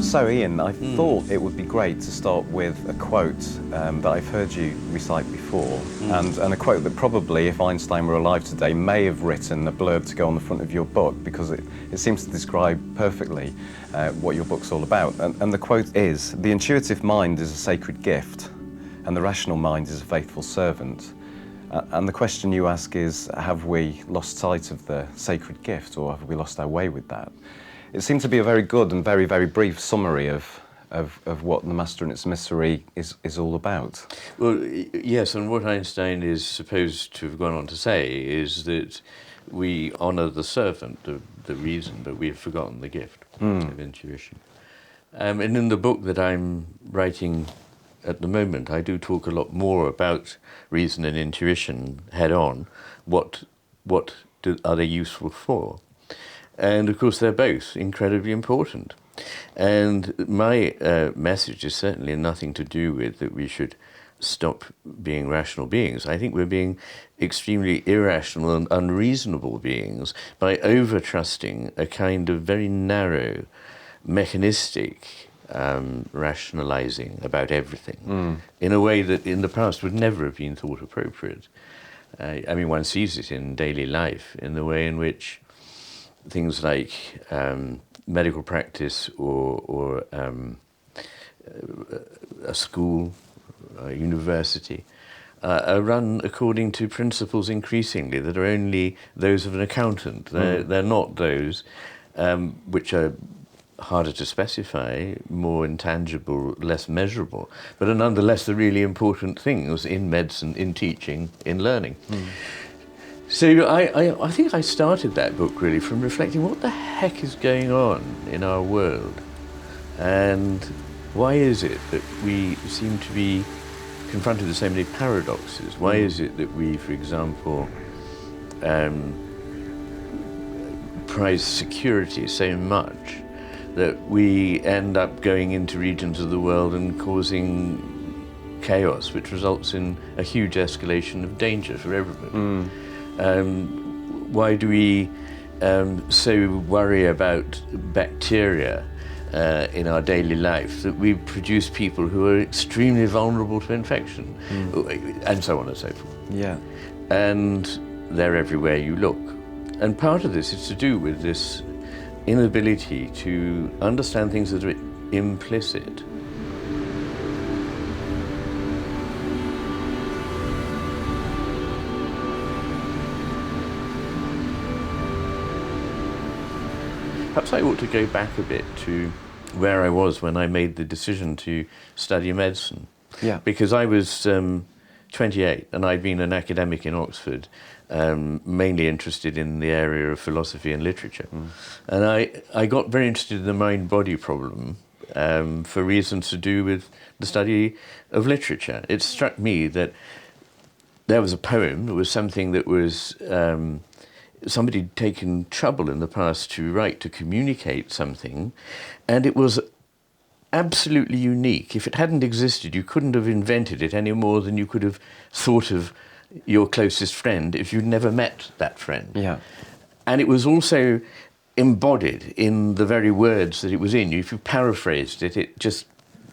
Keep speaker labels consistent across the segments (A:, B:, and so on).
A: So Ian, I thought it would be great to start with a quote that I've heard you recite before, and a quote that probably, if Einstein were alive today, may have written a blurb to go on the front of your book, because it seems to describe perfectly what your book's all about. And the quote is, "The intuitive mind is a sacred gift, and the rational mind is a faithful servant." And the question you ask is, have we lost sight of the sacred gift, or have we lost our way with that? It seemed to be a very good and very, very brief summary of what the Master and its Mystery is all about.
B: Well, yes, and what Einstein is supposed to have gone on to say is that we honour the servant, the reason, but we've forgotten the gift of intuition. And in the book that I'm writing at the moment, I do talk a lot more about reason and intuition head on. What are they useful for? And of course, they're both incredibly important. And my message is certainly nothing to do with that we should stop being rational beings. I think we're being extremely irrational and unreasonable beings by over-trusting a kind of very narrow, mechanistic rationalizing about everything in a way that in the past would never have been thought appropriate. I mean, one sees it in daily life, in the way in which things like medical practice or a school, a university, are run according to principles increasingly that are only those of an accountant. They're not those which are harder to specify, more intangible, less measurable, but are nonetheless the really important things in medicine, in teaching, in learning. So I think I started that book really from reflecting what the heck is going on in our world, and why is it that we seem to be confronted with so many paradoxes? Why is it that we, for example, prize security so much that we end up going into regions of the world and causing chaos, which results in a huge escalation of danger for everybody? Why do we so worry about bacteria in our daily life that we produce people who are extremely vulnerable to infection, and so on and so forth?
A: Yeah.
B: And they're everywhere you look. And part of this is to do with this inability to understand things that are implicit. Perhaps I ought to go back a bit to where I was when I made the decision to study medicine.
A: Yeah.
B: Because I was 28 and I'd been an academic in Oxford, mainly interested in the area of philosophy and literature. And I got very interested in the mind-body problem for reasons to do with the study of literature. It struck me that there was a poem, there was something that was somebody had taken trouble in the past to write, to communicate something, and it was absolutely unique. If it hadn't existed, you couldn't have invented it any more than you could have thought of your closest friend if you'd never met that friend.
A: Yeah.
B: And it was also embodied in the very words that it was in. If you paraphrased it, it just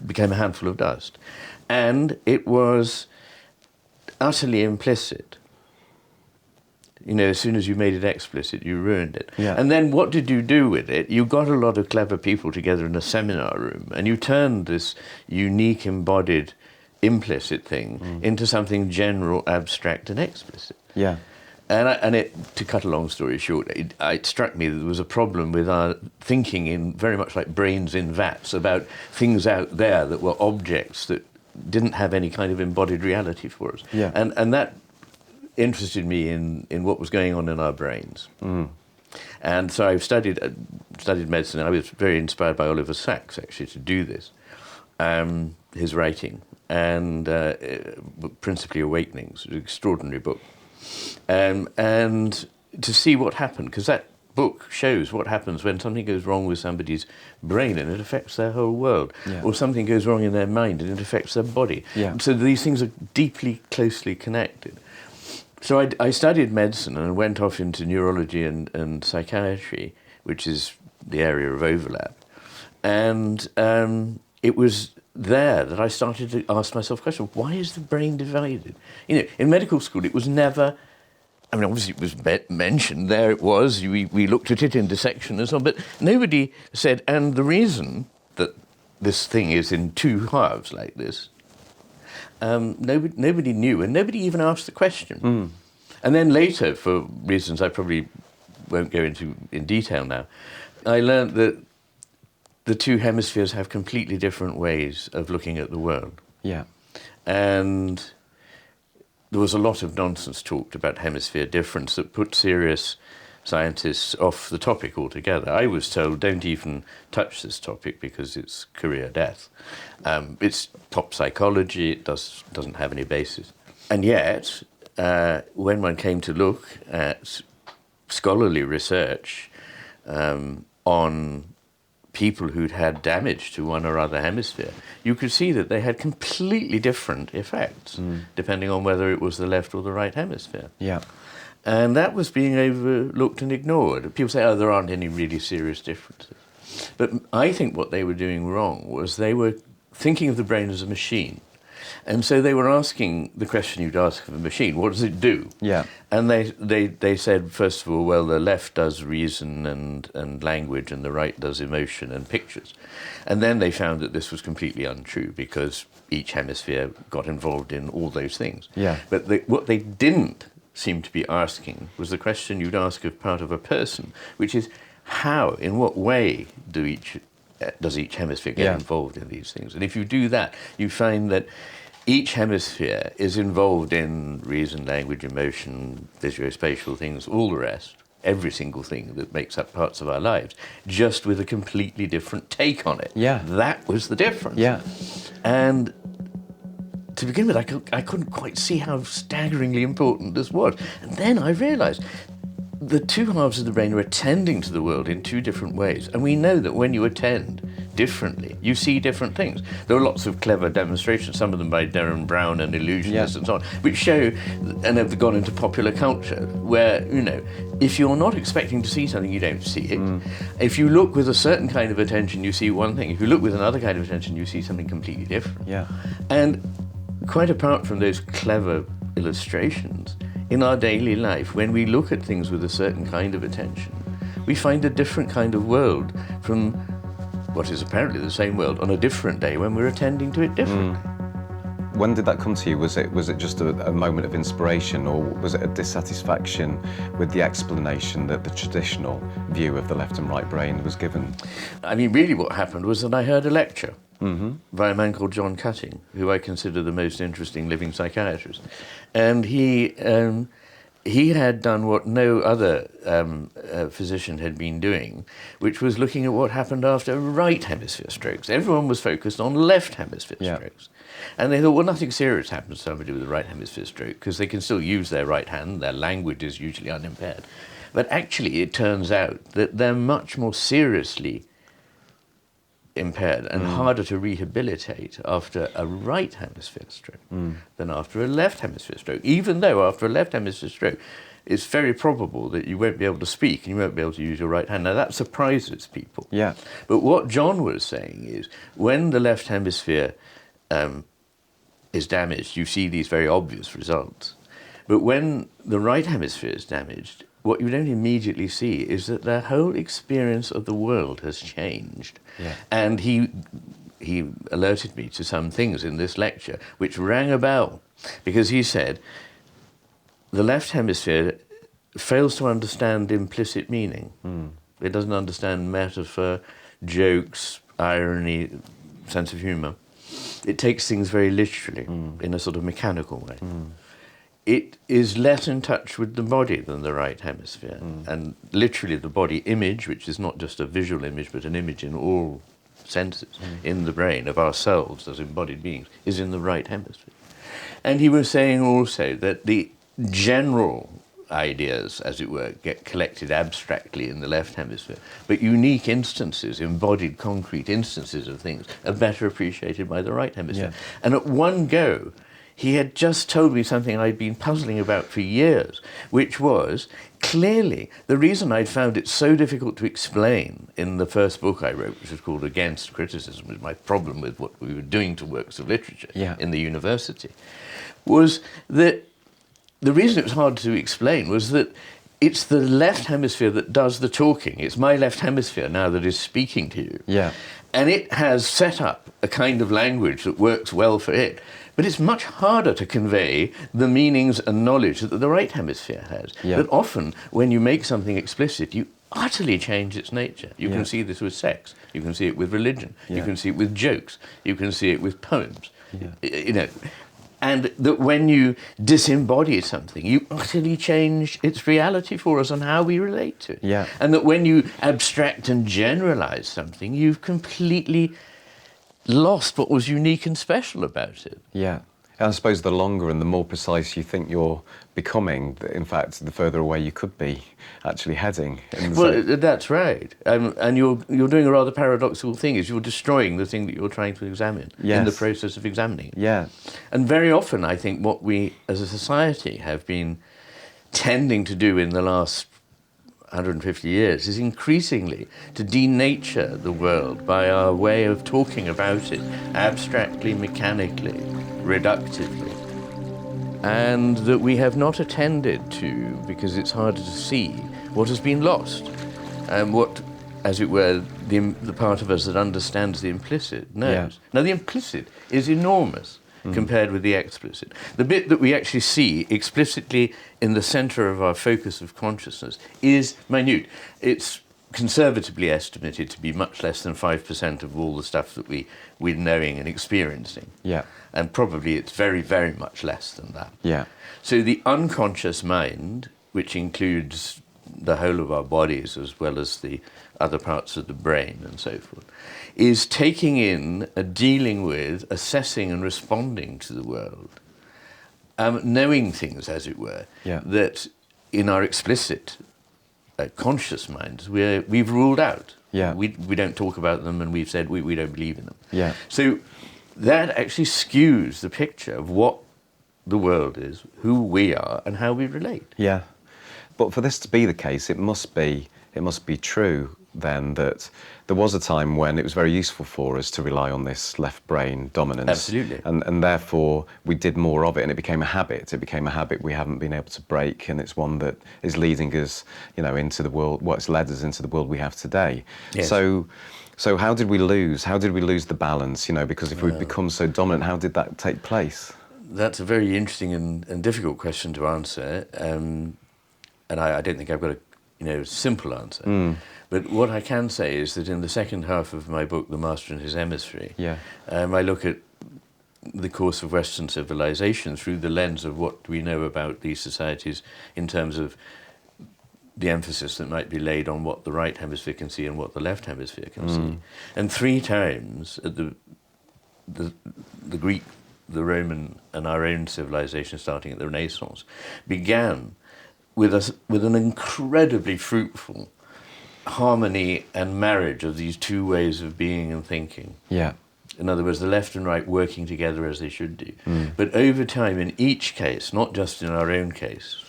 B: became a handful of dust. And it was utterly implicit. You know, as soon as you made it explicit, you ruined it.
A: Yeah.
B: And then what did you do with it? You got a lot of clever people together in a seminar room, and you turned this unique, embodied, implicit thing into something general, abstract, and explicit.
A: Yeah.
B: And to cut a long story short, it struck me that there was a problem with our thinking in very much like brains in vats about things out there that were objects that didn't have any kind of embodied reality for us.
A: Yeah.
B: And that interested me in what was going on in our brains. And so I studied medicine, and I was very inspired by Oliver Sacks, actually, to do this, his writing, and principally Awakenings, an extraordinary book. And to see what happened, because that book shows what happens when something goes wrong with somebody's brain and it affects their whole world, or something goes wrong in their mind and it affects their body.
A: Yeah.
B: So these things are deeply, closely connected. So I studied medicine and went off into neurology and psychiatry, which is the area of overlap. And it was there that I started to ask myself the question, why is the brain divided? You know, in medical school, it was never, I mean, obviously it was mentioned, there it was, we looked at it in dissection and so on, but nobody said, and the reason that this thing is in two halves like this, nobody knew, and nobody even asked the question. And then later, for reasons I probably won't go into in detail now, I learned that the two hemispheres have completely different ways of looking at the world.
A: Yeah.
B: And there was a lot of nonsense talked about hemisphere difference that put serious scientists off the topic altogether. I was told, don't even touch this topic because it's career death. It's top psychology, it doesn't have any basis. And yet, when one came to look at scholarly research on people who'd had damage to one or other hemisphere, you could see that they had completely different effects, depending on whether it was the left or the right hemisphere.
A: Yeah.
B: And that was being overlooked and ignored. People say, oh, there aren't any really serious differences. But I think what they were doing wrong was they were thinking of the brain as a machine. And so they were asking the question you'd ask of a machine, what does it do?
A: Yeah.
B: And they said, first of all, well, the left does reason and language, and the right does emotion and pictures. And then they found that this was completely untrue, because each hemisphere got involved in all those things.
A: Yeah.
B: But what they didn't seem to be asking was the question you'd ask of part of a person, which is how, in what way does each hemisphere get involved in these things? And if you do that, you find that each hemisphere is involved in reason, language, emotion, visuospatial things, all the rest, every single thing that makes up parts of our lives, just with a completely different take on it.
A: Yeah.
B: That was the difference.
A: Yeah.
B: And to begin with, I couldn't quite see how staggeringly important this was. And then I realised the two halves of the brain are attending to the world in two different ways. And we know that when you attend differently, you see different things. There are lots of clever demonstrations, some of them by Derren Brown and illusionists and so on, which show, and have gone into popular culture, where, you know, if you're not expecting to see something, you don't see it. If you look with a certain kind of attention, you see one thing. If you look with another kind of attention, you see something completely different.
A: Yeah.
B: And quite apart from those clever illustrations, in our daily life, when we look at things with a certain kind of attention, we find a different kind of world from what is apparently the same world on a different day when we're attending to it differently.
A: When did that come to you? Was it just a moment of inspiration, or was it a dissatisfaction with the explanation that the traditional view of the left and right brain was given?
B: I mean, really what happened was that I heard a lecture by a man called John Cutting, who I consider the most interesting living psychiatrist. And he had done what no other physician had been doing, which was looking at what happened after right hemisphere strokes. Everyone was focused on left hemisphere strokes. And they thought, well, nothing serious happens to somebody with a right hemisphere stroke, because they can still use their right hand, their language is usually unimpaired. But actually, it turns out that they're much more seriously impaired and harder to rehabilitate after a right hemisphere stroke than after a left hemisphere stroke, even though after a left hemisphere stroke, it's very probable that you won't be able to speak and you won't be able to use your right hand. Now, that surprises people.
A: Yeah.
B: But what John was saying is, when the left hemisphere is damaged, you see these very obvious results. But when the right hemisphere is damaged, what you don't immediately see is that their whole experience of the world has changed.
A: Yeah.
B: And he alerted me to some things in this lecture which rang a bell, because he said the left hemisphere fails to understand implicit meaning. It doesn't understand metaphor, jokes, irony, sense of humour. It takes things very literally, in a sort of mechanical way. It is less in touch with the body than the right hemisphere. And literally the body image, which is not just a visual image, but an image in all senses in the brain of ourselves as embodied beings, is in the right hemisphere. And he was saying also that the general ideas, as it were, get collected abstractly in the left hemisphere, but unique instances, embodied concrete instances of things, are better appreciated by the right hemisphere. And at one go, he had just told me something I'd been puzzling about for years, which was clearly the reason I'd found it so difficult to explain in the first book I wrote, which was called Against Criticism, was my problem with what we were doing to works of literature in the university, was that the reason it was hard to explain was that it's the left hemisphere that does the talking. It's my left hemisphere now that is speaking to you.
A: Yeah.
B: And it has set up a kind of language that works well for it. But it's much harder to convey the meanings and knowledge that the right hemisphere has.
A: Yeah.
B: That often, when you make something explicit, you utterly change its nature. You can see this with sex. You can see it with religion. You can see it with jokes. You can see it with poems. You know, and that when you disembody something, you utterly change its reality for us and how we relate to it.
A: Yeah.
B: And that when you abstract and generalize something, you've completely lost what was unique and special about it.
A: Yeah. And I suppose the longer and the more precise you think you're becoming, in fact, the further away you could be actually heading. And
B: Well, that's right. And you're doing a rather paradoxical thing, is you're destroying the thing that you're trying to examine in the process of examining it.
A: Yeah.
B: And very often, I think, what we as a society have been tending to do in the last 150 years is increasingly to denature the world by our way of talking about it abstractly, mechanically, reductively, and that we have not attended to, because it's harder to see, what has been lost, and what, as it were, the part of us that understands the implicit knows.
A: Yeah.
B: Now, the implicit is enormous compared with the explicit. The bit that we actually see explicitly in the center of our focus of consciousness is minute. It's conservatively estimated to be much less than 5% of all the stuff that we're knowing and experiencing.
A: Yeah.
B: And probably it's very, very much less than that.
A: Yeah.
B: So the unconscious mind, which includes the whole of our bodies as well as the other parts of the brain and so forth, is taking in, dealing with, assessing and responding to the world, knowing things, as it were, that in our explicit conscious minds we've ruled out.
A: Yeah.
B: We don't talk about them, and we've said we don't believe in them.
A: Yeah.
B: So that actually skews the picture of what the world is, who we are, and how we relate.
A: Yeah. But for this to be the case, it must be true then that there was a time when it was very useful for us to rely on this left brain dominance.
B: Absolutely.
A: And therefore we did more of it, and it became a habit. It became a habit we haven't been able to break, and it's one that is leading us, into the world, what's led us into the world we have today.
B: Yes.
A: So how did we lose? How did we lose the balance? Because if we've become so dominant, how did that take place?
B: That's a very interesting and difficult question to answer, and I don't think I've got a simple answer. But what I can say is that in the second half of my book, The Master and His Hemisphere, I look at the course of Western civilization through the lens of what we know about these societies in terms of the emphasis that might be laid on what the right hemisphere can see and what the left hemisphere can see. And 3 times at the Greek, the Roman, and our own civilization, starting at the Renaissance, began with an incredibly fruitful harmony and marriage of these 2 ways of being and thinking.
A: Yeah.
B: In other words, the left and right working together as they should do. But over time, in each case, not just in our own case,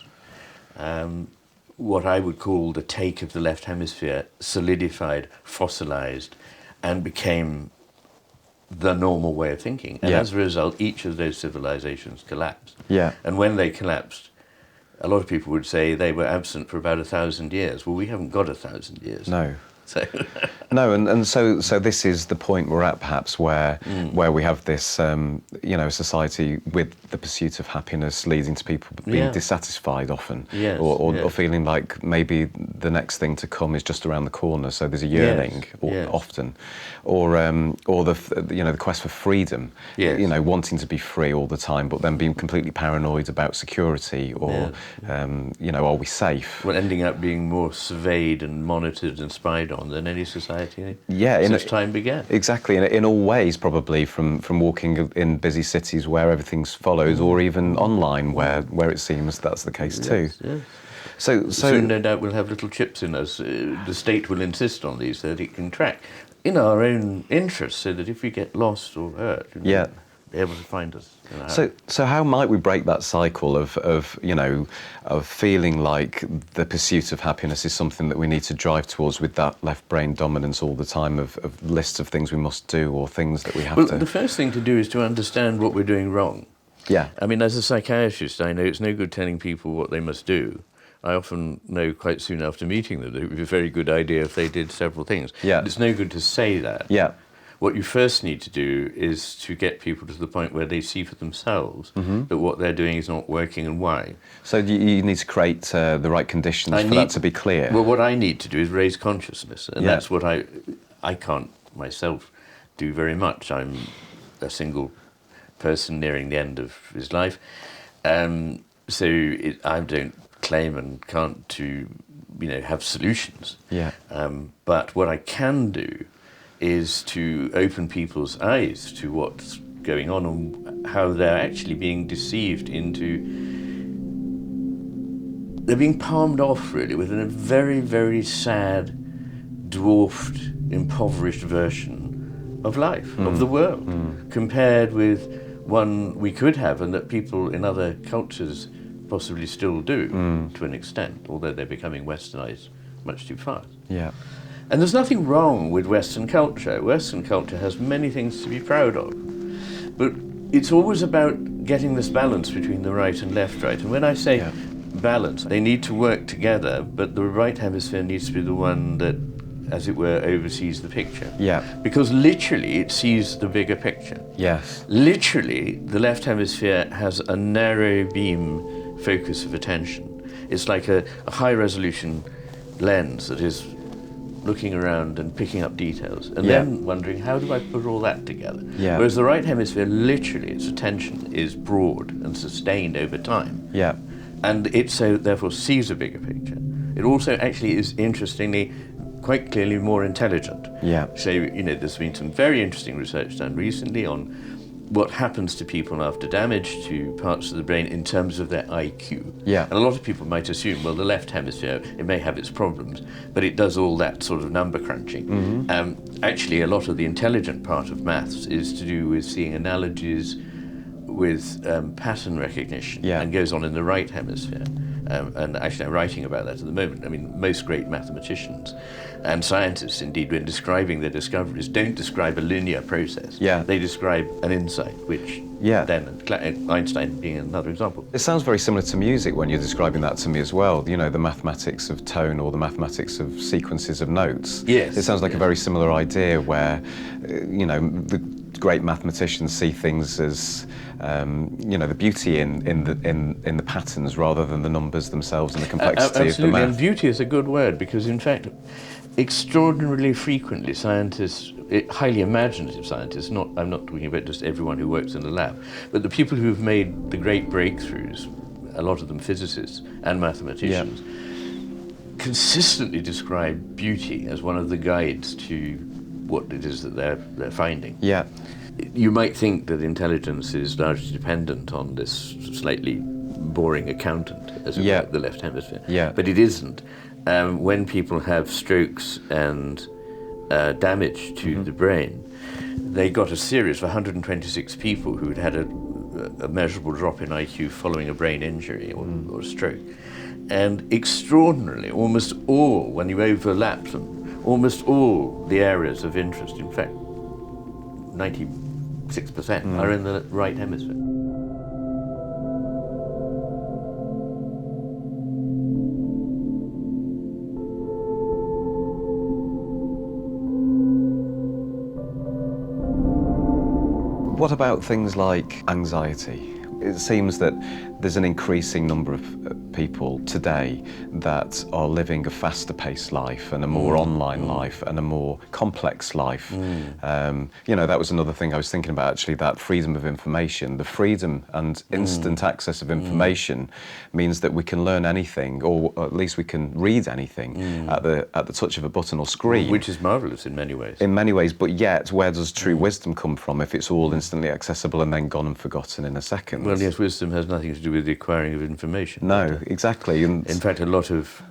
B: what I would call the take of the left hemisphere solidified, fossilized, and became the normal way of thinking. And as a result, each of those civilizations collapsed.
A: Yeah.
B: And when they collapsed, a lot of people would say they were absent for about 1,000 years. Well, we haven't got 1,000 years.
A: No.
B: So
A: No, and so this is the point we're at, perhaps, where we have this, society with the pursuit of happiness leading to people being dissatisfied often, or feeling like maybe the next thing to come is just around the corner. So there's a yearning, often, or the quest for freedom. Wanting to be free all the time, but then being completely paranoid about security, or are we safe?
B: Well, ending up being more surveyed and monitored and spied on than any society since time began.
A: Exactly, in all ways, probably from walking in busy cities where everything follows, or even online where it seems that's the case too.
B: Yes.
A: So
B: soon, no doubt, we'll have little chips in us. The state will insist on these so that it can track in our own interests, so that if we get lost or hurt, able to find us. In a
A: So how might we break that cycle of feeling like the pursuit of happiness is something that we need to drive towards with that left brain dominance all the time of lists of things we must do or things that we have to...
B: Well, the first thing to do is to understand what we're doing wrong.
A: Yeah.
B: I mean, as a psychiatrist, I know it's no good telling people what they must do. I often know quite soon after meeting them that it would be a very good idea if they did several things.
A: Yeah.
B: But it's no good to say that.
A: Yeah.
B: What you first need to do is to get people to the point where they see for themselves that what they're doing is not working and why.
A: So you need to create the right conditions for that to be clear.
B: Well, what I need to do is raise consciousness, and
A: Yeah.
B: that's what I can't myself do very much. I'm a single person nearing the end of his life, so I don't claim and can't to have solutions.
A: Yeah.
B: But what I can do is to open people's eyes to what's going on and how they're actually being deceived into... They're being palmed off, really, with a very, very sad, dwarfed, impoverished version of life, of the world, compared with one we could have and that people in other cultures possibly still do to an extent, although they're becoming westernized much too fast.
A: Yeah.
B: And there's nothing wrong with Western culture. Western culture has many things to be proud of. But it's always about getting this balance between the right and left right. And when I say balance, they need to work together, but the right hemisphere needs to be the one that, as it were, oversees the picture.
A: Yeah.
B: Because literally it sees the bigger picture.
A: Yes.
B: Literally, the left hemisphere has a narrow beam focus of attention. It's like a high-resolution lens that is looking around and picking up details, and then wondering, how do I put all that together?
A: Yeah.
B: Whereas the right hemisphere, literally, its attention is broad and sustained over time.
A: Yeah.
B: And it so therefore sees a bigger picture. It also actually is, interestingly, quite clearly more intelligent.
A: Yeah.
B: So, there's been some very interesting research done recently on what happens to people after damage to parts of the brain in terms of their IQ.
A: Yeah.
B: And a lot of people might assume, well, the left hemisphere, it may have its problems, but it does all that sort of number crunching. Actually, a lot of the intelligent part of maths is to do with seeing analogies with pattern recognition, and goes on in the right hemisphere. And actually I'm writing about that at the moment. I mean, most great mathematicians and scientists, indeed, when describing their discoveries, don't describe a linear process.
A: Yeah.
B: They describe an insight, which then Einstein being another example.
A: It sounds very similar to music when you're describing that to me as well. The mathematics of tone or the mathematics of sequences of notes.
B: Yes.
A: It sounds like a very similar idea where, the great mathematicians see things as, the beauty in the patterns rather than the numbers themselves and the complexity of the math.
B: And beauty is a good word because, in fact, extraordinarily frequently scientists, highly imaginative scientists, I'm not talking about just everyone who works in the lab, but the people who've made the great breakthroughs, a lot of them physicists and mathematicians, consistently describe beauty as one of the guides to what it is that they're finding.
A: Yeah.
B: You might think that intelligence is largely dependent on this slightly boring accountant, as it were, the left hemisphere.
A: Yeah.
B: But it isn't. When people have strokes and damage to the brain, they got a series of 126 people who had a measurable drop in IQ following a brain injury or a stroke. And extraordinarily, almost all, when you overlap them, almost all the areas of interest, in fact, 96% are in the right hemisphere.
A: What about things like anxiety? It seems that there's an increasing number of people today that are living a faster paced life and a more online life and a more complex life. That was another thing I was thinking about, actually, that freedom of information. The freedom and instant access of information means that we can learn anything, or at least we can read anything at the touch of a button or screen.
B: Which is marvellous in many ways.
A: In many ways, but yet, where does true wisdom come from if it's all instantly accessible and then gone and forgotten in a second?
B: Well, yes, wisdom has nothing to do with the acquiring of information.
A: No, exactly. And
B: in fact, a lot of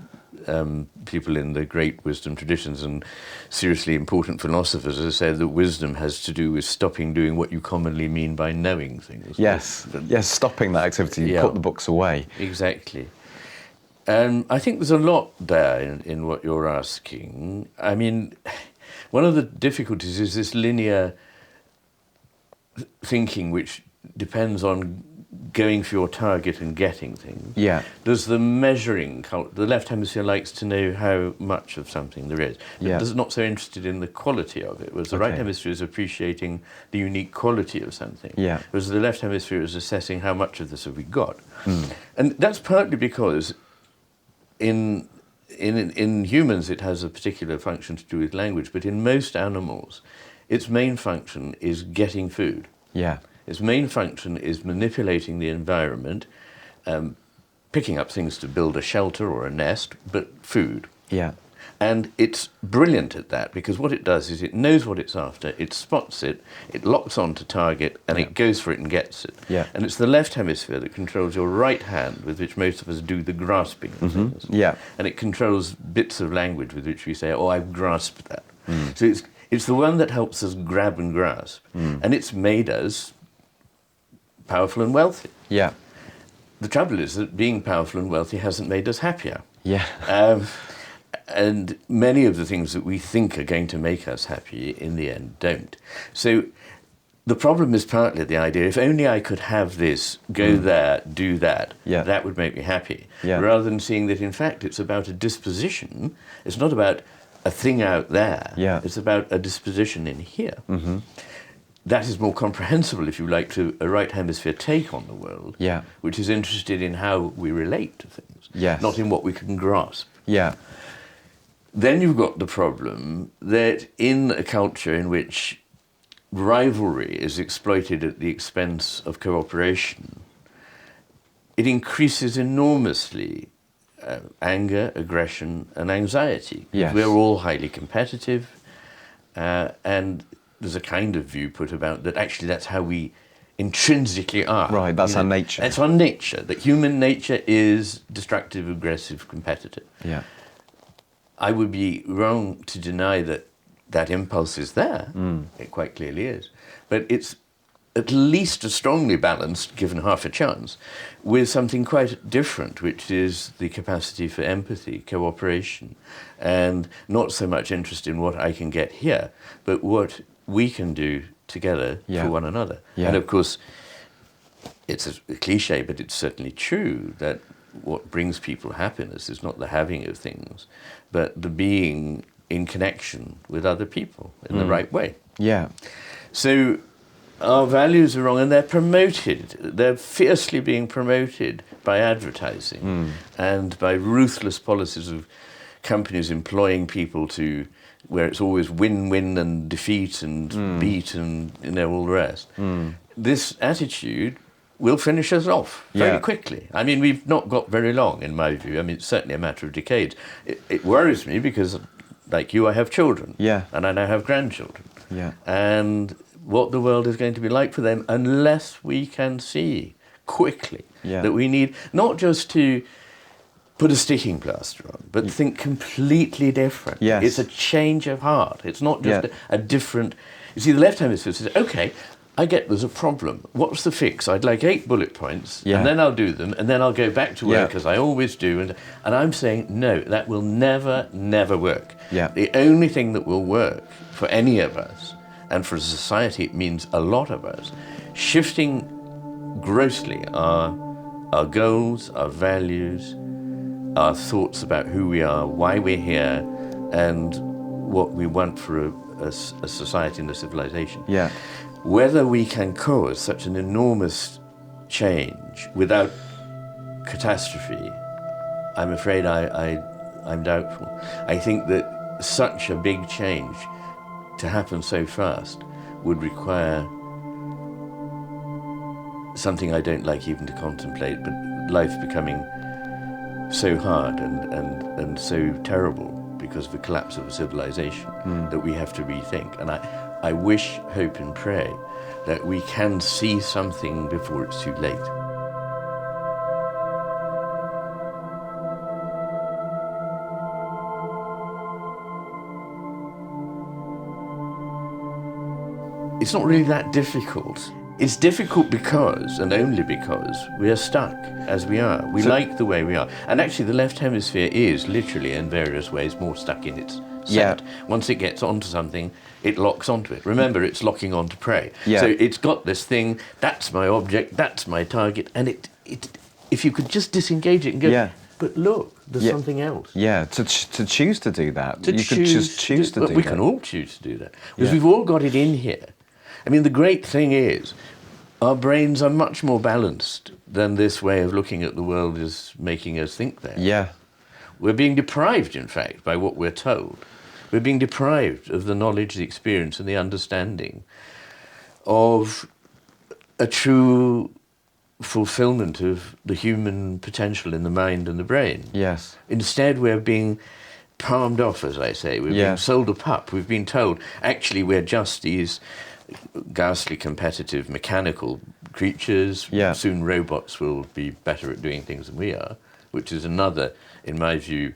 B: people in the great wisdom traditions and seriously important philosophers have said that wisdom has to do with stopping doing what you commonly mean by knowing things.
A: Yes, yes, stopping that activity,
B: Yeah.
A: put the books away.
B: Exactly. I think there's a lot there in what you're asking. I mean, one of the difficulties is this linear thinking which depends on going for your target and getting things.
A: Yeah.
B: There's the measuring the left hemisphere likes to know how much of something there is.
A: Yeah.
B: It's not so interested in the quality of it, whereas the right
A: Okay.
B: hemisphere is appreciating the unique quality of something.
A: Yeah.
B: Whereas the left hemisphere is assessing how much of this have we got. And that's partly because in humans it has a particular function to do with language, but in most animals its main function is getting food.
A: Yeah.
B: Its main function is manipulating the environment, picking up things to build a shelter or a nest, but food.
A: Yeah.
B: And it's brilliant at that, because what it does is it knows what it's after, it spots it, it locks on to target, and it goes for it and gets it.
A: Yeah.
B: And it's the left hemisphere that controls your right hand, with which most of us do the grasping of things.
A: Yeah.
B: And it controls bits of language with which we say, oh, I've grasped that. So it's the one that helps us grab and grasp. And it's made us powerful and wealthy.
A: Yeah.
B: The trouble is that being powerful and wealthy hasn't made us happier.
A: Yeah.
B: And many of the things that we think are going to make us happy in the end don't. So the problem is partly the idea, if only I could have this, go there, do that, that would make me happy.
A: Yeah.
B: Rather than seeing that in fact it's about a disposition, it's not about a thing out there, it's about a disposition in here. That is more comprehensible, if you like, to a right hemisphere take on the world, which is interested in how we relate to things, not in what we can grasp.
A: Yeah.
B: Then you've got the problem that in a culture in which rivalry is exploited at the expense of cooperation, it increases enormously anger, aggression, and anxiety.
A: Yes.
B: We're all highly competitive, and there's a kind of view put about that actually that's how we intrinsically are.
A: Right, that's our nature.
B: That's our nature, that human nature is destructive, aggressive, competitive.
A: Yeah.
B: I would be wrong to deny that that impulse is there. It quite clearly is. But it's at least as strongly balanced, given half a chance, with something quite different, which is the capacity for empathy, cooperation, and not so much interest in what I can get here, but what we can do together for one another.
A: Yeah.
B: And of course, it's a cliche, but it's certainly true that what brings people happiness is not the having of things, but the being in connection with other people in the right way.
A: Yeah.
B: So our values are wrong, and they're promoted. They're fiercely being promoted by advertising and by ruthless policies of companies employing people to where it's always win-win and defeat and beat and all the rest. This attitude will finish us off very quickly. I mean, we've not got very long, in my view. I mean, it's certainly a matter of decades. It worries me because, like you, I have children. And I now have grandchildren. And what the world is going to be like for them unless we can see quickly that we need not just to put a sticking plaster on, but think completely different. It's a change of heart. It's not just a different... You see, the left hemisphere says, OK, I get there's a problem. What's the fix? I'd like 8 bullet points, and then I'll do them, and then I'll go back to work, as I always do. And I'm saying, no, that will never, never work. The only thing that will work for any of us, and for society it means a lot of us, shifting grossly our goals, our values, our thoughts about who we are, why we're here, and what we want for a society and a civilization. Whether we can cause such an enormous change without catastrophe, I'm afraid I'm doubtful. I think that such a big change to happen so fast would require something I don't like even to contemplate, but life becoming so hard and so terrible because of the collapse of a civilization that we have to rethink. And I wish, hope and pray that we can see something before it's too late. it's not really that difficult. It's difficult because, and only because, we are stuck as we are. We like the way we are. And actually the left hemisphere is literally in various ways more stuck in its set. Once it gets onto something, it locks onto it. Remember, it's locking onto prey.
A: Yeah.
B: So it's got this thing, that's my object, that's my target, and it if you could just disengage it and go, but look, there's something else.
A: Yeah, to choose to do that. Could just choose to do that.
B: We can all choose to do that. Because we've all got it in here. I mean, the great thing is, our brains are much more balanced than this way of looking at the world is making us think they are.
A: Yeah.
B: We're being deprived, in fact, by what we're told. We're being deprived of the knowledge, the experience, and the understanding of a true fulfillment of the human potential in the mind and the brain.
A: Yes.
B: Instead, we're being palmed off, as I say. We're being sold a pup. We've been told, actually, we're just these ghastly, competitive, mechanical creatures. Soon robots will be better at doing things than we are, which is another, in my view,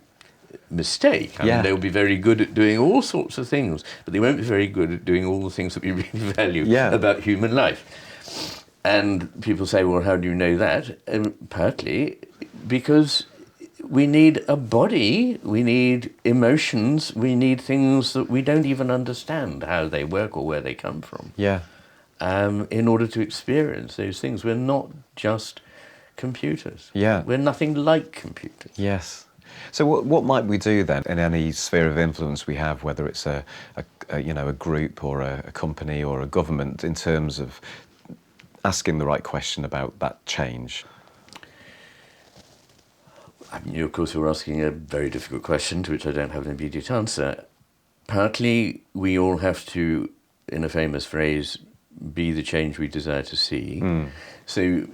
B: mistake. I mean, they'll be very good at doing all sorts of things, but they won't be very good at doing all the things that we really value about human life. And people say, well, how do you know that? Partly because we need a body, we need emotions, we need things that we don't even understand how they work or where they come from. In order to experience those things. We're not just computers. We're nothing like computers.
A: Yes. So what might we do then in any sphere of influence we have, whether it's a group or a company or a government, in terms of asking the right question about that change?
B: I mean, you, of course, were asking a very difficult question to which I don't have an immediate answer. Partly, we all have to, in a famous phrase, be the change we desire to see. So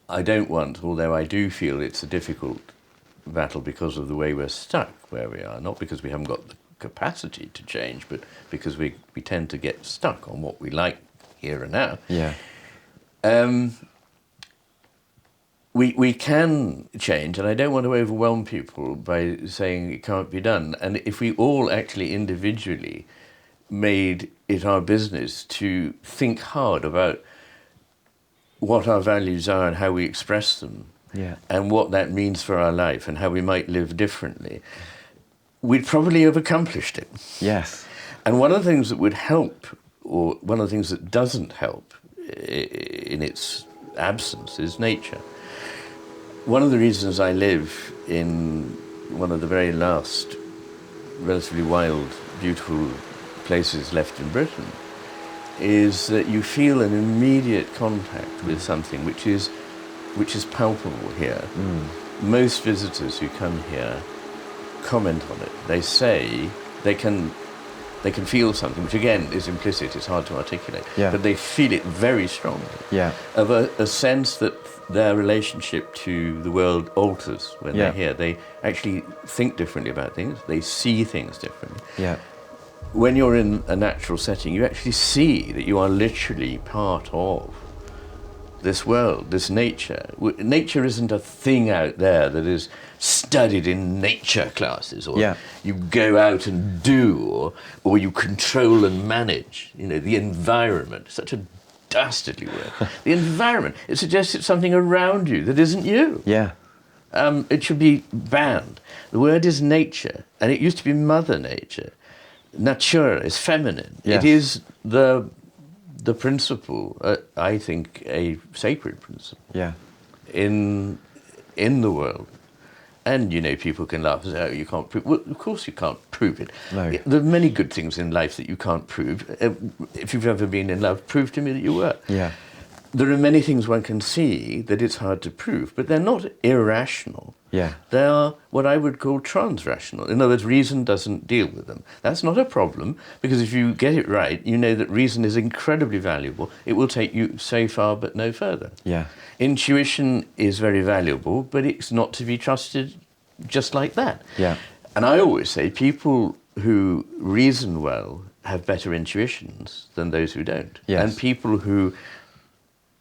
B: I don't want, although I do feel it's a difficult battle because of the way we're stuck where we are, not because we haven't got the capacity to change, but because we tend to get stuck on what we like here and now. We can change, and I don't want to overwhelm people by saying it can't be done. And if we all actually individually made it our business to think hard about what our values are and how we express them, and what that means for our life and how we might live differently, we'd probably have accomplished it. And one of the things that would help, or one of the things that doesn't help in its absence, is nature. One of the reasons I live in one of the very last relatively wild, beautiful places left in Britain is that you feel an immediate contact with something which is palpable here. Most visitors who come here comment on it. They say they can feel something, which again is implicit, it's hard to articulate, but they feel it very strongly, of a sense that their relationship to the world alters when they're here. They actually think differently about things, they see things differently. When you're in a natural setting, you actually see that you are literally part of this world, this nature. Nature isn't a thing out there that is studied in nature classes, or you go out and do, or you control and manage. You know, the environment, such a dastardly word. The environment, it suggests it's something around you that isn't you. It should be banned. The word is nature, and it used to be Mother Nature. Nature is feminine. It is the principle, I think, a sacred principle in the world. And, you know, people can laugh and say, oh, you can't prove. Well, of course you can't prove it.
A: No.
B: There are many good things in life that you can't prove. If you've ever been in love, prove to me that you were. There are many things one can see that it's hard to prove, but they're not irrational. They are what I would call transrational. In other words, reason doesn't deal with them. That's not a problem, because if you get it right, you know that reason is incredibly valuable. It will take you so far but no further. Intuition is very valuable, but it's not to be trusted just like that. And I always say people who reason well have better intuitions than those who don't. And people who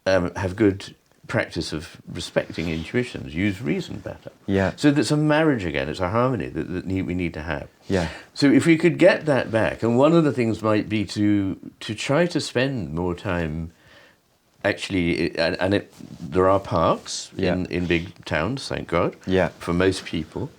B: have good practice of respecting intuitions, use reason better.
A: Yeah.
B: So that's a marriage again, it's a harmony that we need to have.
A: Yeah.
B: So if we could get that back, and one of the things might be to try to spend more time, actually, there are parks in big towns, thank God, for most people.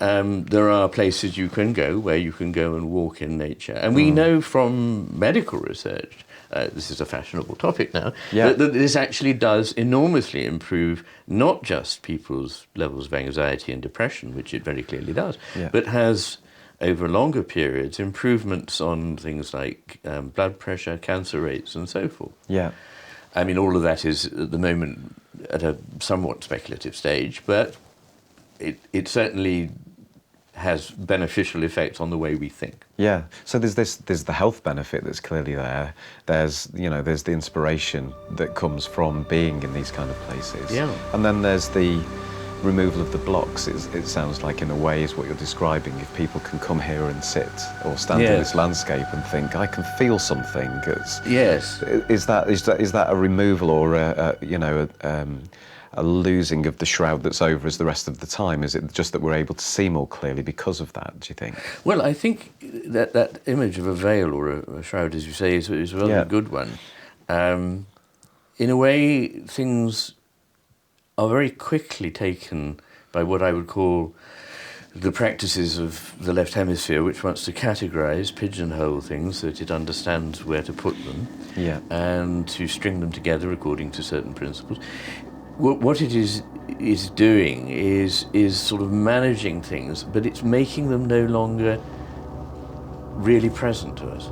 B: There are places you can go where you can go and walk in nature. And we know from medical research, this is a fashionable topic now, that this actually does enormously improve not just people's levels of anxiety and depression, which it very clearly does, but has, over longer periods, improvements on things like blood pressure, cancer rates, and so forth.
A: Yeah.
B: I mean, all of that is, at the moment, at a somewhat speculative stage, but it certainly has beneficial effects on the way we think.
A: Yeah. So there's the health benefit that's clearly there. There's the inspiration that comes from being in these kind of places.
B: Yeah.
A: And then there's the removal of the blocks. It sounds like, in a way, is what you're describing. If people can come here and sit or stand in this landscape and think, I can feel something.
B: Yes.
A: Is that a removal or a losing of the shroud that's over us the rest of the time? Is it just that we're able to see more clearly because of that, do you think?
B: Well, I think that image of a veil or a shroud, as you say, is a rather good one. In a way, things are very quickly taken by what I would call the practices of the left hemisphere, which wants to categorise, pigeonhole things so that it understands where to put them, and to string them together according to certain principles. What it is doing is sort of managing things, but it's making them no longer really present to us.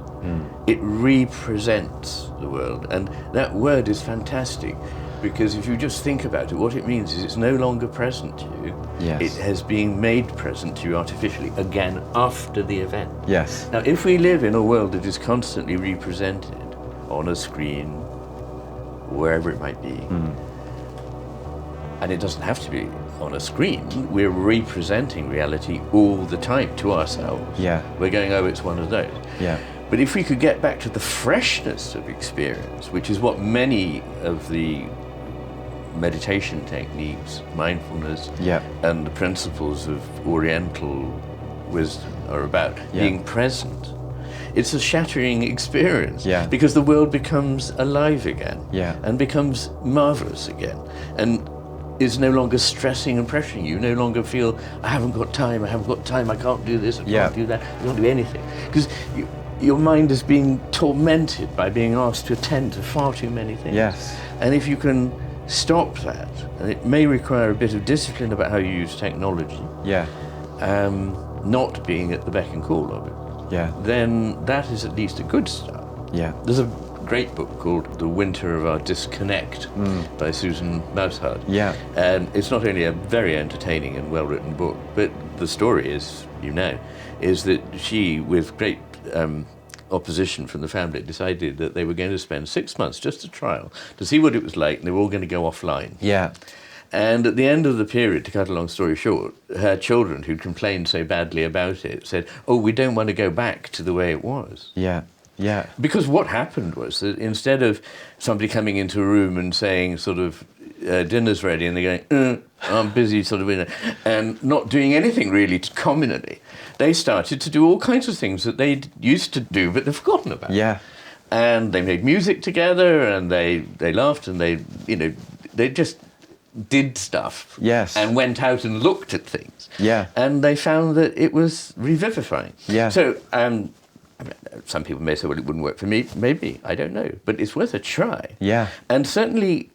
B: It represents the world, and that word is fantastic, because if you just think about it, what it means is it's no longer present to you.
A: Yes.
B: It has been made present to you artificially, again, after the event.
A: Yes.
B: Now, if we live in a world that is constantly represented on a screen, wherever it might be, and it doesn't have to be on a screen, we're representing reality all the time to ourselves.
A: Yeah.
B: We're going, oh, it's one of those.
A: Yeah.
B: But if we could get back to the freshness of experience, which is what many of the meditation techniques, mindfulness, and the principles of Oriental wisdom are about, being present, it's a shattering experience, because the world becomes alive again, and becomes marvelous again, and is no longer stressing and pressuring you. You no longer feel, I haven't got time, I can't do this, I can't do that, I can't do anything. Because your mind is being tormented by being asked to attend to far too many things.
A: Yes.
B: And if you can stop that, and it may require a bit of discipline about how you use technology, not being at the beck and call of it, then that is at least a good start. There's a great book called The Winter of Our Disconnect by Susan Moushard. And it's not only a very entertaining and well-written book, but the story is that she, with great opposition from the family, decided that they were going to spend 6 months, just a trial, to see what it was like, and they were all going to go offline. And at the end of the period, to cut a long story short, her children, who'd complained so badly about it, said, oh, we don't want to go back to the way it was. Because what happened was that instead of somebody coming into a room and saying sort of, dinner's ready, and they're going, I'm busy, sort of, and not doing anything really communally, they started to do all kinds of things that they used to do but they've forgotten about. And they made music together, and they laughed, and they just did stuff. And went out and looked at things. And they found that it was revivifying. So I mean, some people may say, well, it wouldn't work for me. Maybe, I don't know. But it's worth a try. And certainly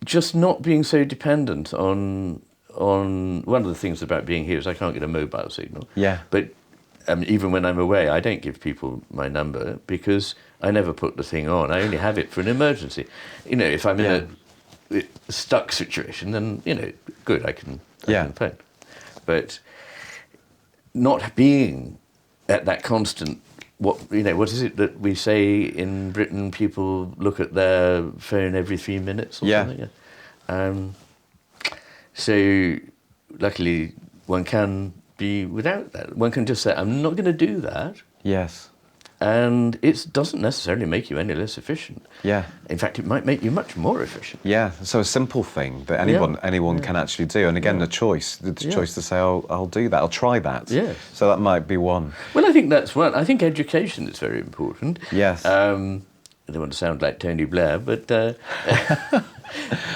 B: just not being so dependent on one of the things about being here is I can't get a mobile signal. But even when I'm away, I don't give people my number because I never put the thing on. I only have it for an emergency. If I'm in a stuck situation, then, good, I can phone. But not being at that constant, what is it that we say in Britain? People look at their phone every 3 minutes or something. So luckily one can be without that. One can just say, I'm not going to do that. and it doesn't necessarily make you any less efficient.
A: Yeah.
B: In fact, it might make you much more efficient.
A: Yeah, so a simple thing that anyone can actually do, and again, the choice to say, "Oh, I'll do that. I'll try that."
B: Yes.
A: So that might be one.
B: Well, I think that's one. I think education is very important.
A: Yes.
B: I don't want to sound like Tony Blair, but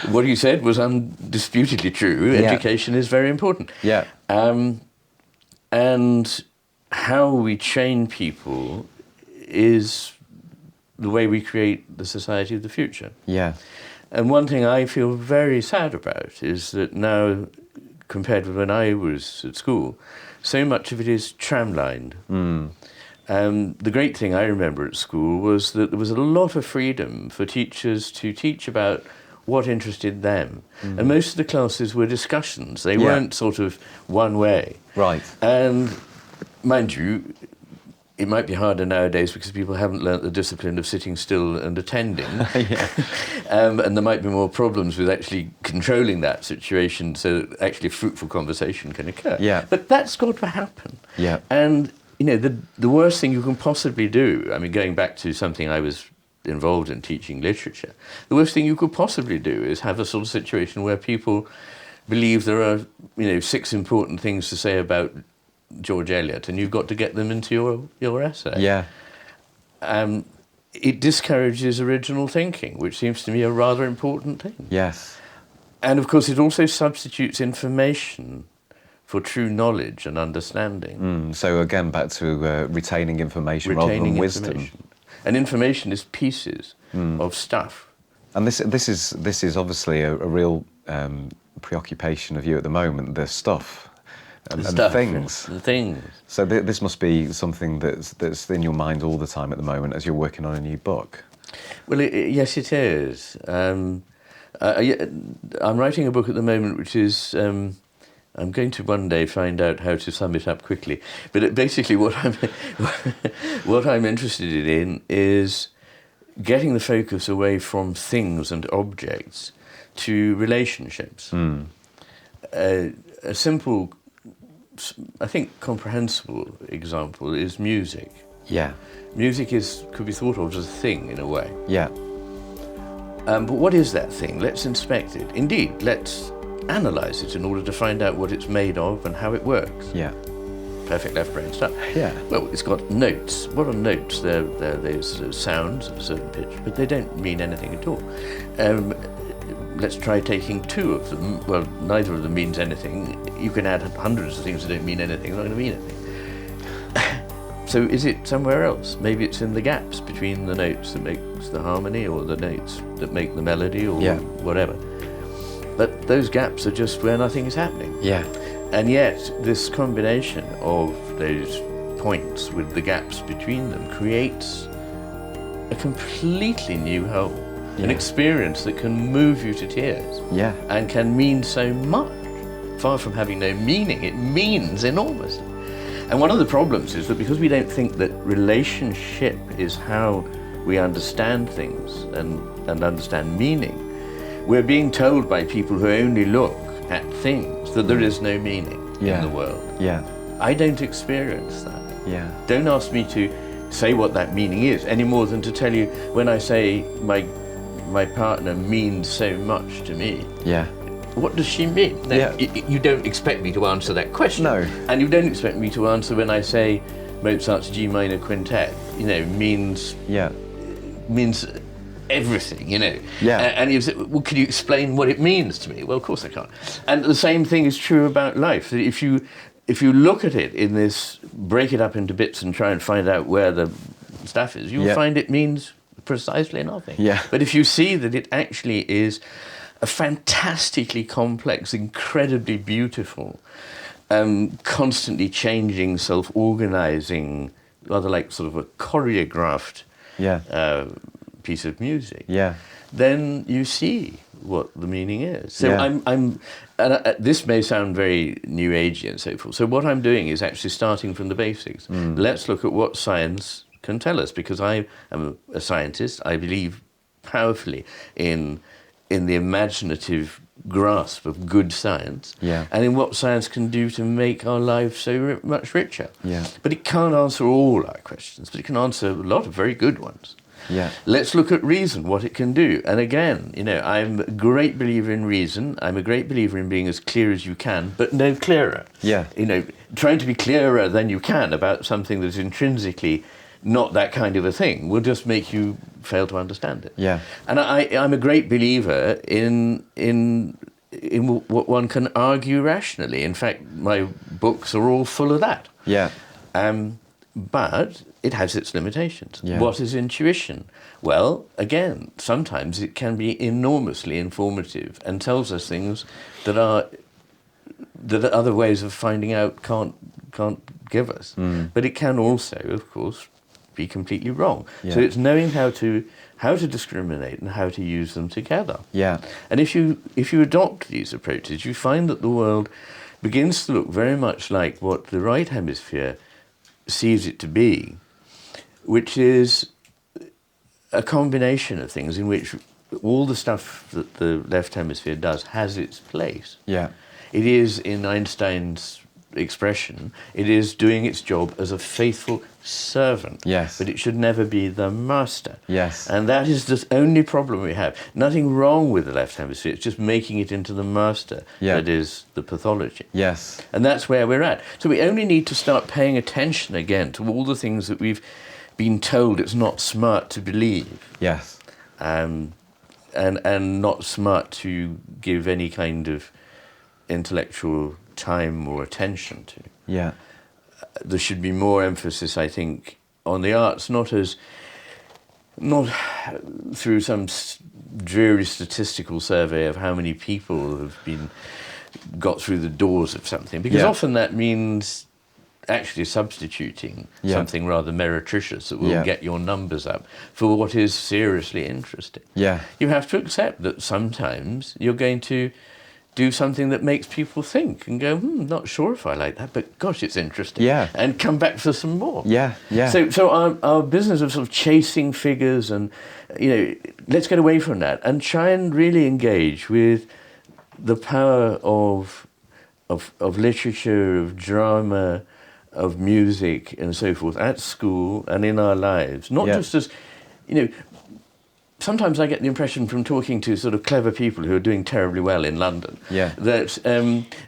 B: what you said was undisputedly true.
A: Yeah.
B: Education is very important.
A: Yeah.
B: And how we train people is the way we create the society of the future.
A: Yeah.
B: And one thing I feel very sad about is that now, compared with when I was at school, so much of it is tramlined. The great thing I remember at school was that there was a lot of freedom for teachers to teach about what interested them. And most of the classes were discussions. They weren't sort of one way.
A: Right.
B: And mind you, it might be harder nowadays because people haven't learnt the discipline of sitting still and attending. And there might be more problems with actually controlling that situation so that actually fruitful conversation can occur.
A: Yeah.
B: But that's got to happen.
A: Yeah.
B: And, you know, the worst thing you can possibly do, I mean, going back to something I was involved in teaching literature, the worst thing you could possibly do is have a sort of situation where people believe there are, you know, 6 important things to say about George Eliot, and you've got to get them into your essay.
A: Yeah.
B: It discourages original thinking, which seems to me a rather important thing.
A: Yes.
B: And of course, it also substitutes information for true knowledge and understanding.
A: So again, back to retaining information rather than wisdom.
B: And information is pieces of stuff.
A: And this is obviously a real preoccupation of you at the moment, the stuff. And things.
B: The things.
A: So this must be something that's in your mind all the time at the moment as you're working on a new book.
B: Well, yes, it is. I'm writing a book at the moment which is... I'm going to one day find out how to sum it up quickly. But basically what I'm interested in is getting the focus away from things and objects to relationships. A simple... I think comprehensible example is music.
A: Yeah.
B: Music could be thought of as a thing in a way.
A: Yeah.
B: But what is that thing? Let's inspect it. Indeed, let's analyse it in order to find out what it's made of and how it works.
A: Yeah.
B: Perfect left brain stuff.
A: Yeah.
B: Well, it's got notes. What are notes? They're sounds of a certain pitch, but they don't mean anything at all. Let's try taking 2 of them. Well, neither of them means anything. You can add hundreds of things that don't mean anything. They're not going to mean anything. So is it somewhere else? Maybe it's in the gaps between the notes that makes the harmony or the notes that make the melody or whatever. But those gaps are just where nothing is happening.
A: Yeah.
B: And yet, this combination of those points with the gaps between them creates a completely new whole. An experience that can move you to tears.
A: Yeah.
B: And can mean so much. Far from having no meaning, it means enormously. And one of the problems is that because we don't think that relationship is how we understand things and understand meaning, we're being told by people who only look at things that there is no meaning in the world.
A: Yeah.
B: I don't experience that.
A: Yeah.
B: Don't ask me to say what that meaning is any more than to tell you when I say my partner means so much to me.
A: Yeah.
B: What does she mean? Now, you don't expect me to answer that question.
A: No.
B: And you don't expect me to answer when I say Mozart's G minor quintet, you know, means everything, you know.
A: Yeah.
B: And you say, well, can you explain what it means to me? Well, of course I can't. And the same thing is true about life. That if you look at it in this, break it up into bits and try and find out where the stuff is, you'll find it means precisely nothing.
A: Yeah.
B: But if you see that it actually is a fantastically complex, incredibly beautiful, constantly changing, self-organising, rather like sort of a choreographed piece of music, then you see what the meaning is. So this may sound very new agey and so forth. So what I'm doing is actually starting from the basics. Let's look at what science can tell us, because I am a scientist. I believe powerfully in in the imaginative grasp of good science,
A: Yeah.
B: and in what science can do to make our lives so much richer.
A: Yeah.
B: But it can't answer all our questions, but it can answer a lot of very good ones.
A: Yeah.
B: Let's look at reason, what it can do. And again, I'm a great believer in reason. I'm a great believer in being as clear as you can, but no clearer.
A: Yeah.
B: Trying to be clearer than you can about something that's intrinsically not that kind of a thing will just make you fail to understand it.
A: Yeah.
B: And I'm a great believer in what one can argue rationally. In fact, my books are all full of that.
A: Yeah.
B: But it has its limitations.
A: Yeah.
B: What is intuition? Well, again, sometimes it can be enormously informative and tells us things that other ways of finding out can't give us. But it can also, of course, be completely wrong.
A: Yeah.
B: So it's knowing how to discriminate and how to use them together.
A: Yeah.
B: And if you adopt these approaches, you find that the world begins to look very much like what the right hemisphere sees it to be, which is a combination of things in which all the stuff that the left hemisphere does has its place.
A: Yeah.
B: It is, in Einstein's expression, it is doing its job as a faithful servant.
A: Yes.
B: But it should never be the master.
A: Yes.
B: And that is the only problem we have. Nothing wrong with the left hemisphere, it's just making it into the master that is the pathology.
A: Yes.
B: And that's where we're at. So we only need to start paying attention again to all the things that we've been told it's not smart to believe.
A: Yes.
B: And not smart to give any kind of intellectual time or attention to.
A: Yeah.
B: There should be more emphasis, I think, on the arts, not through some dreary statistical survey of how many people have got through the doors of something, because often that means actually substituting something rather meretricious that will get your numbers up for what is seriously interesting.
A: Yeah.
B: You have to accept that sometimes you're going to do something that makes people think and go, not sure if I like that, but gosh, it's interesting.
A: Yeah.
B: And come back for some more.
A: Yeah, yeah.
B: So our business of sort of chasing figures and, let's get away from that and try and really engage with the power of literature, of drama, of music and so forth at school and in our lives. Not just as, sometimes I get the impression from talking to sort of clever people who are doing terribly well in London that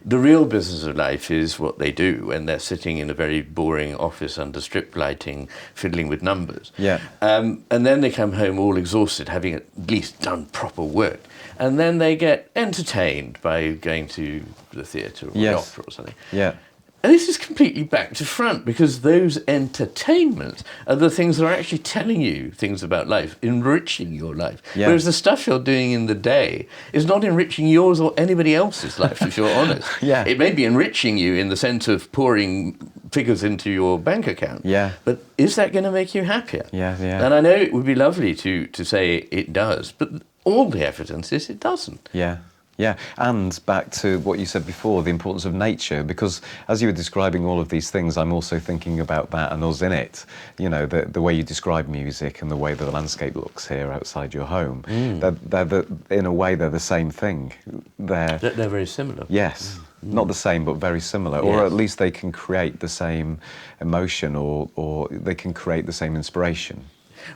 B: the real business of life is what they do when they're sitting in a very boring office under strip lighting, fiddling with numbers.
A: Yeah.
B: And then they come home all exhausted, having at least done proper work. And then they get entertained by going to the theatre or the opera or something.
A: Yeah.
B: And this is completely back to front, because those entertainments are the things that are actually telling you things about life, enriching your life.
A: Yeah.
B: Whereas the stuff you're doing in the day is not enriching yours or anybody else's life, if you're honest.
A: Yeah.
B: It may be enriching you in the sense of pouring figures into your bank account.
A: Yeah.
B: But is that going to make you happier?
A: Yeah, yeah.
B: And I know it would be lovely to say it does, but all the evidence is it doesn't.
A: Yeah. Yeah, and back to what you said before, the importance of nature, because as you were describing all of these things, I'm also thinking about that and us in it. The way you describe music and the way that the landscape looks here outside your home. In a way, they're the same thing. They're
B: very similar.
A: Yes, not the same, but very similar. Or at least they can create the same emotion or they can create the same inspiration.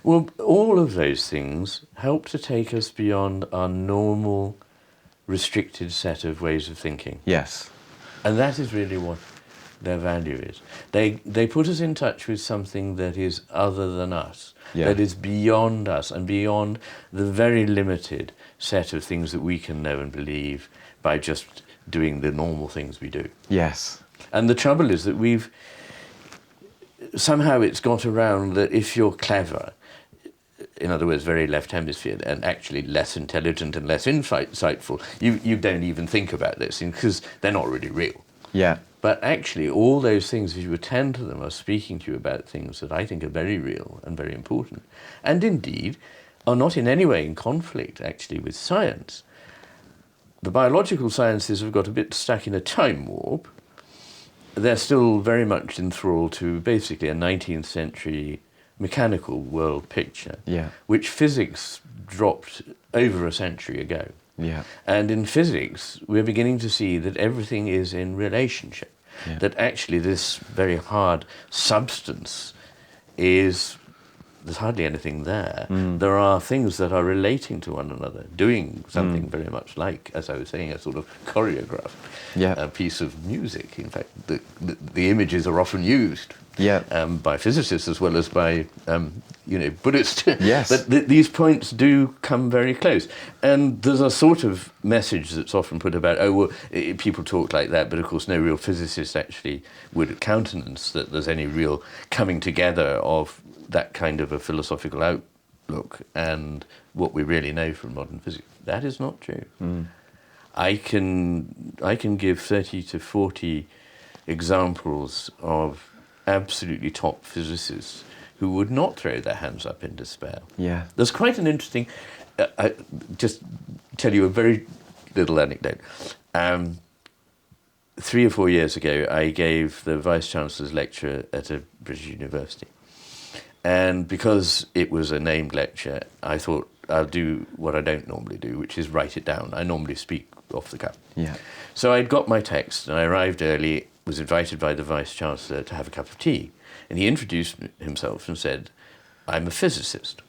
B: Well, all of those things help to take us beyond our normal restricted set of ways of thinking.
A: Yes.
B: And that is really what their value is. They put us in touch with something that is other than us, that is beyond us and beyond the very limited set of things that we can know and believe by just doing the normal things we do.
A: Yes.
B: And the trouble is that somehow it's got around that if you're clever, in other words, very left hemisphere, and actually less intelligent and less insightful, you don't even think about those things because they're not really real.
A: Yeah.
B: But actually, all those things, if you attend to them, are speaking to you about things that I think are very real and very important, and indeed are not in any way in conflict, actually, with science. The biological sciences have got a bit stuck in a time warp. They're still very much enthralled to basically a 19th century mechanical world picture, which physics dropped over a century ago.
A: Yeah.
B: And in physics, we're beginning to see that everything is in relationship.
A: Yeah.
B: That actually this very hard substance is, there's hardly anything there. There are things that are relating to one another, doing something very much like, as I was saying, a sort of choreograph,
A: Yeah.
B: a piece of music. In fact, the images are often used
A: Yeah.
B: by physicists as well as by Buddhists.
A: Yes.
B: But these points do come very close. And there's a sort of message that's often put about, people talk like that, but of course no real physicist actually would countenance that there's any real coming together of that kind of a philosophical outlook and what we really know from modern physics. That is not true. I can give 30 to 40 examples of absolutely top physicists who would not throw their hands up in despair.
A: Yeah.
B: There's quite an interesting, I just tell you a very little anecdote. 3 or 4 years ago, I gave the Vice-Chancellor's lecture at a British university. And because it was a named lecture, I thought I'll do what I don't normally do, which is write it down. I normally speak off the cuff.
A: Yeah.
B: So I'd got my text and I arrived early, was invited by the Vice-Chancellor to have a cup of tea. And he introduced himself and said, "I'm a physicist."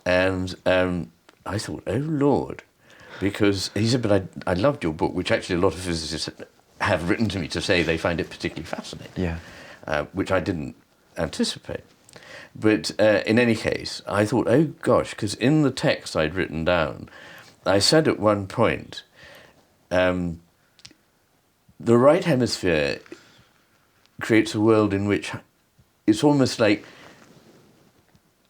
B: And I thought, oh Lord, because he said, "But I loved your book," which actually a lot of physicists have written to me to say they find it particularly fascinating, which I didn't anticipate. But in any case, I thought, oh gosh, because in the text I'd written down, I said at one point, the right hemisphere creates a world in which it's almost like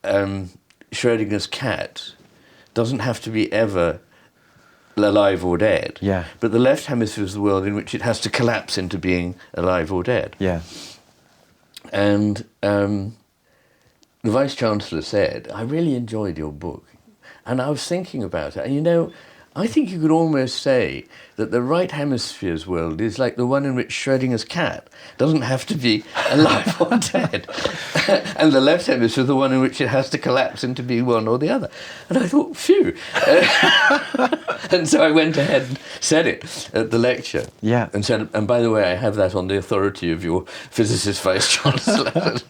B: Schrödinger's cat doesn't have to be ever alive or dead.
A: Yeah.
B: But the left hemisphere is the world in which it has to collapse into being alive or dead.
A: Yeah.
B: And the Vice-Chancellor said, "I really enjoyed your book." And I was thinking about it. And I think you could almost say that the right hemisphere's world is like the one in which Schrödinger's cat doesn't have to be alive or dead. And the left hemisphere is the one in which it has to collapse into being one or the other. And I thought, phew. And so I went ahead and said it at the lecture.
A: Yeah.
B: And said, and by the way, I have that on the authority of your physicist Vice-Chancellor.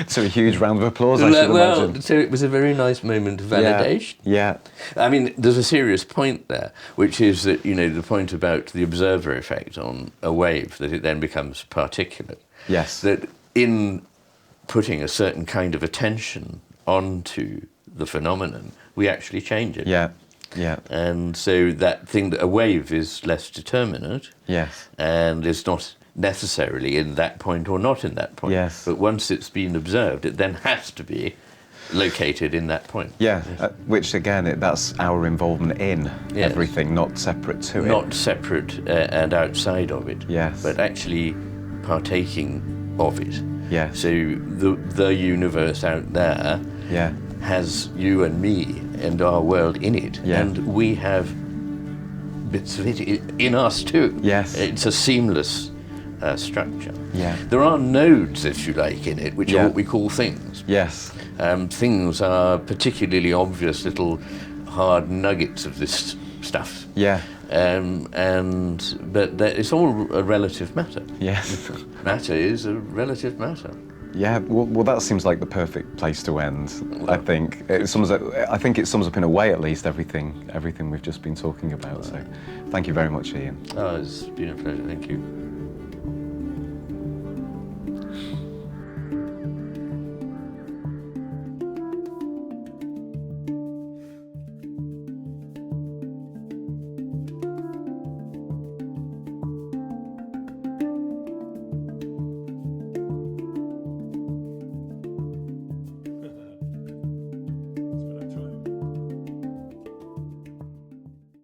A: So a huge round of applause, I should imagine.
B: So it was a very nice moment of validation.
A: Yeah.
B: I mean, there's a serious point there, which is that, the point about the observer effect on a wave, that it then becomes particulate.
A: Yes.
B: That in putting a certain kind of attention onto the phenomenon, we actually change it.
A: Yeah. Yeah.
B: And so that thing, that a wave is less determinate.
A: Yes.
B: And it's not necessarily in that point or not in that point.
A: Yes.
B: But once it's been observed, it then has to be located in that point.
A: Yeah, which again, that's our involvement in everything, not separate to it.
B: Not separate and outside of it.
A: Yes.
B: But actually partaking of it.
A: Yes.
B: So the universe out there has you and me and our world in it.
A: Yeah.
B: And we have bits of it in us too.
A: Yes.
B: It's a seamless structure.
A: Yeah.
B: There are nodes, if you like, in it, which are what we call things.
A: Yes.
B: Things are particularly obvious little hard nuggets of this stuff.
A: Yeah.
B: But it's all a relative matter.
A: Yes.
B: Matter is a relative matter.
A: Yeah, well, that seems like the perfect place to end. I think it sums up. I think it sums up in a way, at least, everything we've just been talking about. So, thank you very much, Iain.
B: Oh, it's been a pleasure. Thank you.